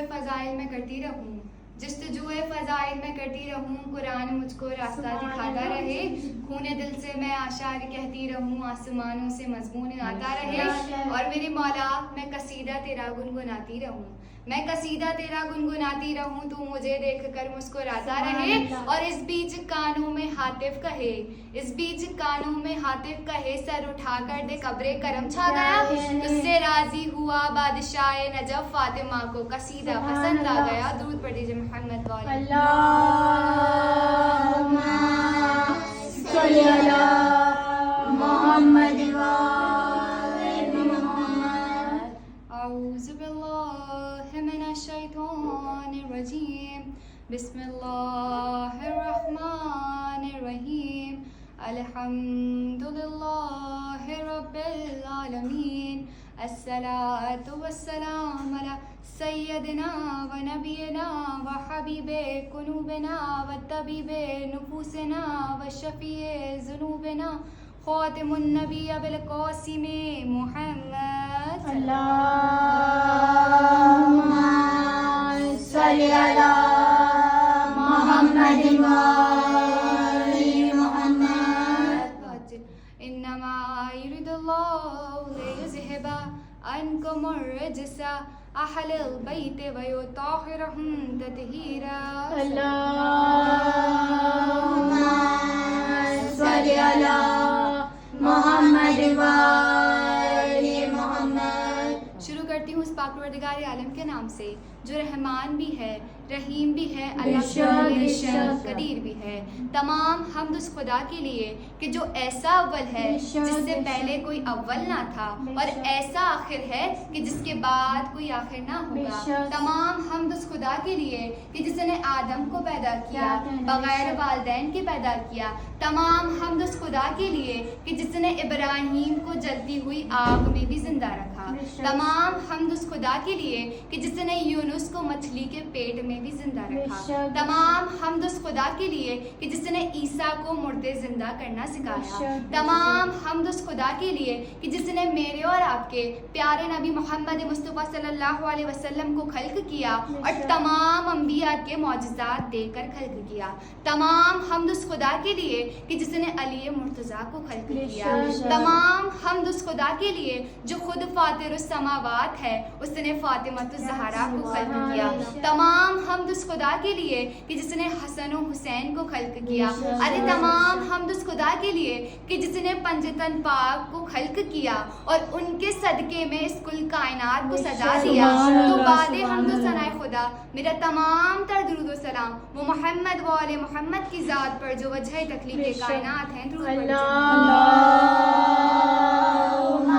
فضائل میں کرتی رہوں، جستجوئے فضائل میں کرتی رہوں، قرآن مجھ کو راستہ دکھاتا رہے، خون دل سے میں اشعار کہتی رہوں، آسمانوں سے مضمون آتا رہے، اور میرے مولا میں قصیدہ تیرا گنگناتی رہوں، میں قصیدہ تیرا گنگناتی رہوں، تو مجھے دیکھ کر مسکراتا رہے، اور اس بیچ کانوں میں ہاتف کہے، اس بیچ کانوں میں ہاتف کہے، سر اٹھا کر دے قبر کرم چھا گیا، تجھ سے راضی ہوا بادشاہ نجف، فاطمہ کو قصیدہ پسند آ گیا۔ درود پڑھ دیجیے محمد والے۔ اللہم صلی علی محمد اعوذ باللہ من الشیطان الرجیم، بسم اللہ الرحمن الرحیم، الحمد للہ رب العالمین، الصلاۃ والسلام علی سیدنا و نبینا و حبیب قلوبنا و طبیب نفوسنا و شفیع ذنوبنا خاتم النبی بالقاسم محمد۔ اللہم صلی علی محمد محمد۔ انما یرید اللہ لیذہب عنکم الرجس اہل البیت ویطہرکم تطہیرا۔ اللہم صلی علی محمد محمد۔ شروع کرتی ہوں اس پاک پروردگار عالم کے نام سے جو رحمان بھی ہے، رحیم بھی ہے، اللہ قدیر بھی ہے۔ تمام حمد اس خدا کے لیے کہ جو ایسا اول ہے جس سے پہلے کوئی اول نہ تھا، اور ایسا آخر ہے کہ جس کے بعد کوئی آخر نہ ہوگا۔ تمام حمد اس خدا کے لیے کہ جس نے آدم کو پیدا کیا، بغیر والدین کے پیدا کیا۔ تمام حمد اس خدا کے لیے کہ جس نے ابراہیم کو جلتی ہوئی آگ میں بھی زندہ رکھا۔ تمام حمد اس خدا کے لیے کہ جس نے یونس کو مچھلی کے پیٹ میں بھی زندہ رکھا۔ تمام حمد اس خدا کے لیے کہ جس نے عیسیٰ کو مردے زندہ کرنا سکھایا۔ تمام حمد اس خدا کے لیے کہ جس نے میرے اور آپ کے پیارے نبی محمد مصطفیٰ صلی اللہ علیہ وسلم کو خلق کیا اور تمام انبیاء کے معجزات دے کر خلق کیا۔ تمام حمد اس خدا کے لیے کہ جس نے علی مرتضیٰ کو خلق کیا۔ تمام حمد اس خدا کے لیے جو خود فاطر السماوات ہے، اس نے فاطمہ الزہرا کو خلق کیا۔ تمام حمد اس خدا کے لیے کہ جس نے حسن و حسین کو خلق کیا۔ ارے تمام حمد اس خدا کے لیے کہ جس نے پنجتن پاک کو خلق کیا اور ان کے صدقے میں اس کل کائنات کو سجا دیا۔ تو بعد حمد و ثناء خدا میرا تمام تر درود و سلام وہ محمد و آل محمد کی ذات پر جو وجہ تخلیق کائنات ہیں۔ درود پڑھیے۔ اللہم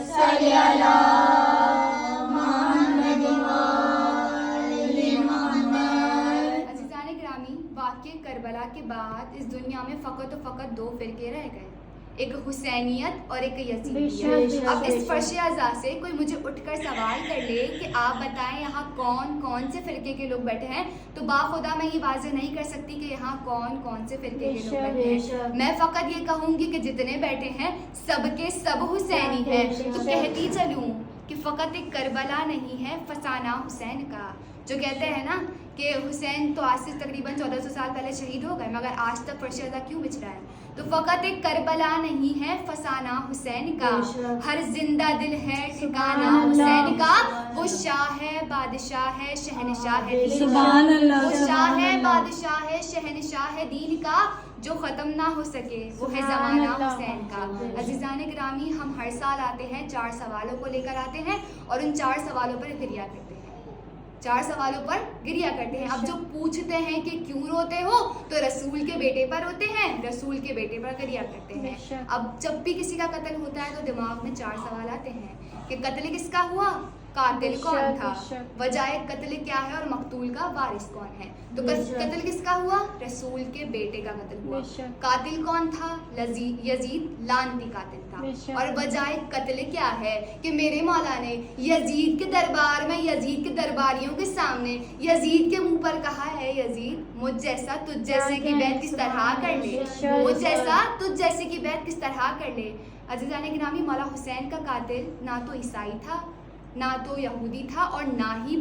صلی علی محمد عزیزان گرامی، واقعہ کربلا کے بعد اس دنیا میں فقط و فقط دو فرقے رہ گئے، ایک حسینیت اور ایک یزیدیت۔ اب اس فرش اعزاز سے کوئی مجھے اٹھ کر سوال کر لے کہ آپ بتائیں یہاں کون کون سے فرقے کے لوگ بیٹھے ہیں، تو باخدا میں یہ واضح نہیں کر سکتی کہ یہاں کون کون سے فرقے کے لوگ بیٹھے ہیں۔ میں فقط یہ کہوں گی کہ جتنے بیٹھے ہیں سب کے سب حسینی ہیں۔ تو کہتی چلوں کہ فقط ایک کربلا نہیں ہے فسانہ حسین کا، جو کہتے ہیں نا کہ حسین تو آج سے تقریباً 1400 سال پہلے شہید ہو گئے مگر آج تک فرش اعلیٰ کیوں بچ رہا ہے؟ تو فقط ایک کربلا نہیں ہے فسانہ حسین کا، ہر زندہ دل ہے ٹھکانہ حسین کا۔ وہ شاہ ہے بادشاہ ہے شہنشاہ ہے دین کا، وہ شاہ ہے بادشاہ ہے شہنشاہ ہے دین کا، جو ختم نہ ہو سکے وہ ہے زمانہ حسین کا۔ عزیزان گرامی، ہم ہر سال آتے ہیں 4 سوالوں کو لے کر آتے ہیں اور ان 4 سوالوں پر گریہ کرتے ہیں، 4 سوالوں پر گریہ کرتے ہیں۔ اب جو پوچھتے ہیں کہ کیوں روتے ہو تو رسول کے بیٹے پر روتے ہیں، رسول کے بیٹے پر گریہ کرتے ہیں۔ اب جب بھی کسی کا قتل ہوتا ہے تو دماغ میں 4 سوال آتے ہیں کہ قتل کس کا ہوا، قاتل کون تھا، وجہ قتل کیا ہے اور مقتول کا وارث کون ہے۔ تو قتل کس کا ہوا؟ رسول کے بیٹے کا قتل ہوا۔ قاتل کون تھا؟ یزید لعنتی قاتل تھا۔ اور وجہ قتل کیا ہے کہ میرے مولا نے یزید کے دربار میں، یزید کے درباریوں کے سامنے یزید کے منہ پر کہا ہے یزید مجھ جیسا تجھ جیسے کی بیعت کس طرح کر لے، مجھ جیسا تجھ جیسے کی بیعت کس طرح کر لے۔ عزیزان گرامی، مولا حسین کا قاتل نہ تو عیسائی تھا، نہ تو یہودی تھا اور نہ ہی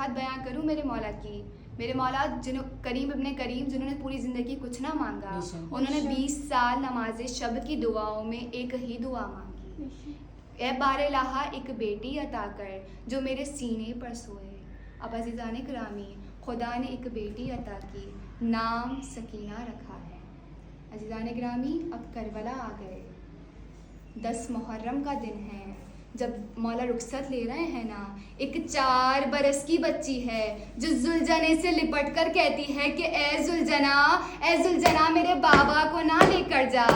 وجاہت بیان کروں میرے مولا کی. میرے مولا کریم ابن کریم جنہوں نے پوری زندگی کچھ نہ مانگا, انہوں نے 20 سال نماز شب کی دعاؤں میں ایک ہی دعا مانگی, اے بار الہ ایک بیٹی عطا کر جو میرے سینے پر سوئے. اب عزیزان گرامی, خدا نے ایک بیٹی عطا کی, نام سکینہ رکھا ہے. عزیزان گرامی, اب کربلا آ گئے, 10 محرم کا دن ہے, جب مولا رخصت لے رہے ہیں نا, ایک 4 برس کی بچی ہے جو ذوالجنے سے لپٹ کر کہتی ہے کہ اے ذوالجنا میرے بابا کو نہ لے کر جا,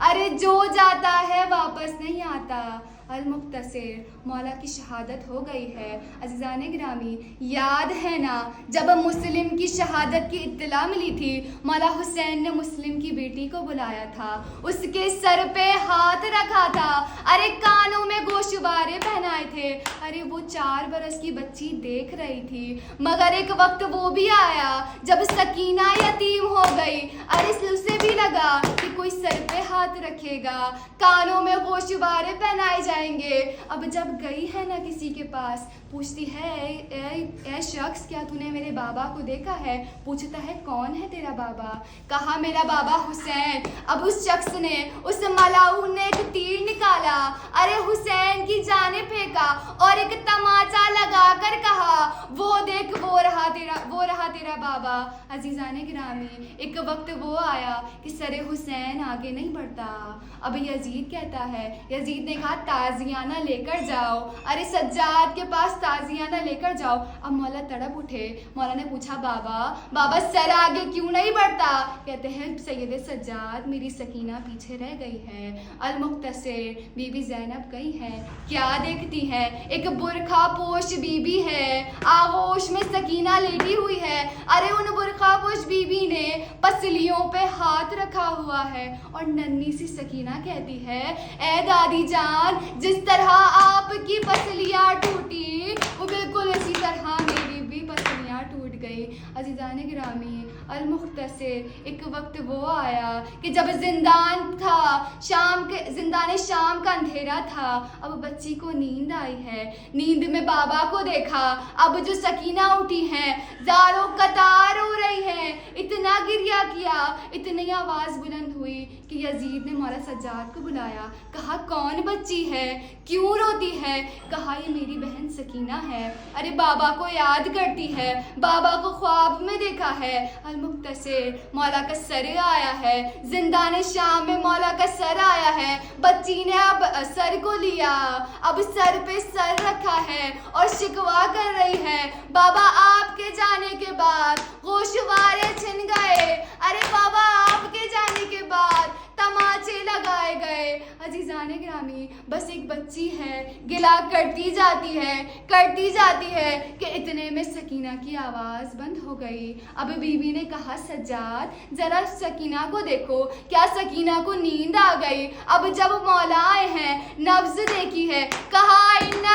ارے جو جاتا ہے واپس نہیں آتا. المختصر, مولا کی شہادت ہو گئی ہے. عزیزان گرامی, یاد ہے نا جب مسلم کی شہادت کی اطلاع ملی تھی, مولا حسین نے مسلم کی بیٹی کو بلایا تھا, اس کے سر پہ ہاتھ رکھا تھا, ارے کانوں میں گوشوارے پہنائے تھے. ارے وہ 4 برس کی بچی دیکھ رہی تھی, مگر ایک وقت وہ بھی آیا جب سکینہ یتیم ہو گئی. ارے اسے بھی لگا کہ کوئی سر پہ ہاتھ رکھے گا, کانوں میں گوشوارے پہنائے جائیں گے. اب جب گئی ہے نا کسی کے پاس, پوچھتی ہے اے شخص, کیا تو نے میرے بابا کو دیکھا ہے؟ پوچھتا ہے کون ہے تیرا بابا؟ کہا میرا بابا حسین. اب اس شخص نے, اس ملعون نے ایک تیر نکالا, ارے حسین کی جانب پھینکا اور ایک تماچا لگا کر کہا وہ دیکھ وہ رہا تیرا بابا. عزیزان گرامی, ایک وقت وہ آیا کہ سر حسین آگے نہیں بڑھتا. اب یزید کہتا ہے, یزید نے کہا تازیانہ لے کر جاؤ, ارے سجاد کے پاس تازیانہ لے کر جاؤ. اب مولا تڑپ اٹھے, مولا نے پوچھا بابا سر آگے کیوں نہیں بڑھتا؟ کہتے ہیں سید سجاد میری سکینہ پیچھے رہ گئی ہے. المختصر, بی بی زینب گئی ہے, کیا دیکھتی ہے؟ ایک برقع پوش بی بی ہے, آغوش میں سکینہ لیٹی ہوئی ہے. ارے ان برقع پوش بی بی نے پسلیوں پہ ہاتھ رکھا ہوا ہے, اور ننھی سی سکینہ کہتی ہے اے دادی جان, جس طرح آپ کی پسلیاں ٹوٹی وہ بالکل اسی طرح میری بھی پسلیاں ٹوٹ گئی. عزیزان گرامی, المختصر, ایک وقت وہ آیا کہ جب زندان شام کا اندھیرا تھا. اب بچی کو نیند آئی ہے, نیند میں بابا کو دیکھا. اب جو سکینہ اٹھی ہیں, زاروں قطار ہو رہی ہیں, اتنا گریہ کیا, اتنی آواز بلند ہوئی کہ یزید نے مولا سجاد کو بلایا. کہا کون بچی ہے, کیوں روتی ہے؟ کہا یہ میری بہن سکینہ ہے, ارے بابا کو یاد کرتی ہے, بابا کو خواب میں دیکھا ہے. المختصر, مولا کا سر آیا ہے, زندان شام میں مولا کا سر آیا ہے. بچی نے اب سر کو لیا, اب سر پہ سر رکھا ہے اور شکوا کر رہی ہے, بابا آپ کے جانے کے بعد گوشوارے چھن گئے, ارے بابا آپ کے جانے کے بعد تماچے لگائے گئے. عزیزان گرامی, بس ایک بچی ہے, گلا کرتی جاتی ہے کہ اتنے میں سکینہ کی آواز بند ہو گئی. اب بی بی نے کہا سجاد ذرا سکینہ کو دیکھو, کیا سکینہ کو نیند آ گئی؟ اب جب مولا آئے ہیں, نبض دیکھی ہے, کہا انا